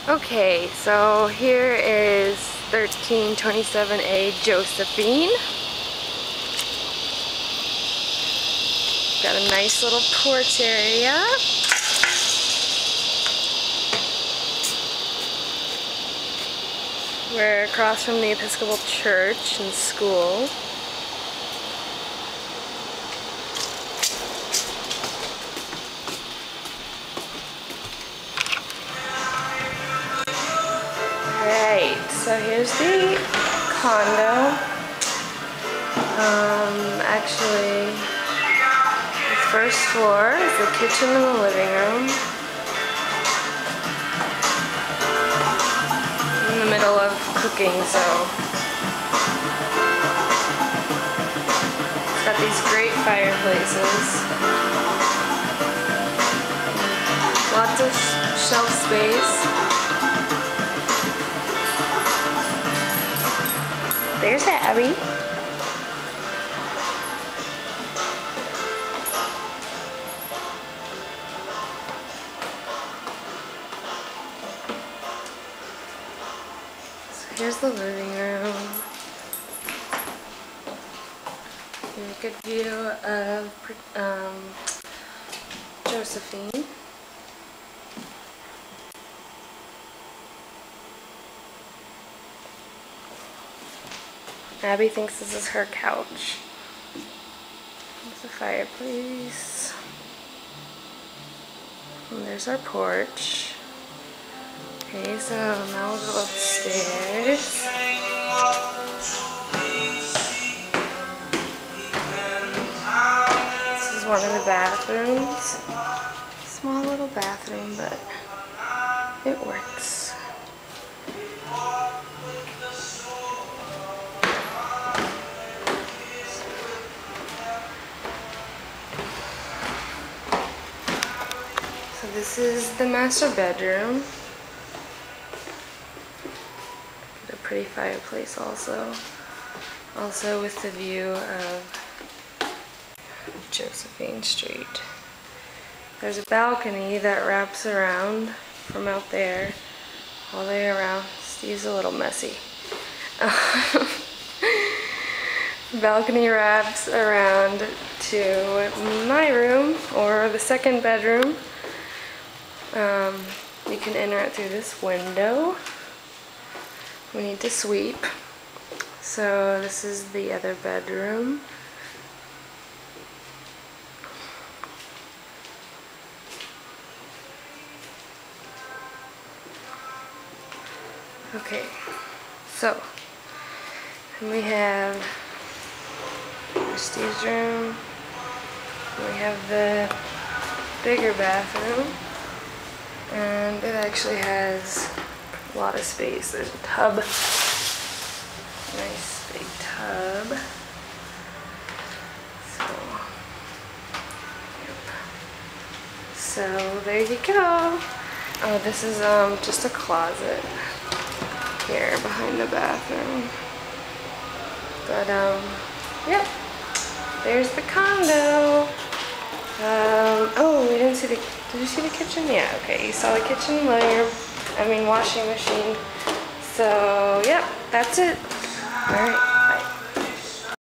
Okay, so here is 1327A Josephine. Got a nice little porch area. We're across from the Episcopal Church and school. Alright, so here's the condo. Actually, the first floor is the kitchen and the living room. In the middle of cooking, so it's got these great fireplaces. Lots of shelf space. There's Abby. So here's the living room. Here's a good view of Josephine. Abby thinks this is her couch. There's the fireplace. And there's our porch. Okay, so now we'll go upstairs. This is one of the bathrooms. Small little bathroom, but it works. So this is the master bedroom. Got a pretty fireplace also. Also with the view of Josephine Street. There's a balcony that wraps around from out there all the way around. Steve's a little messy. Balcony wraps around to my room, or the second bedroom. You can enter it through this window. We need to sweep. So this is the other bedroom. Okay, so we have Steve's room. We have the bigger bathroom, and it actually has a lot of space. There's a tub, nice big tub. So there you go. Oh, this is just a closet here behind the bathroom. But yep, there's the condo. Oh, we didn't see the, did you see the kitchen? Yeah, okay, you saw the kitchen, washing machine. So, yep, that's it. Alright.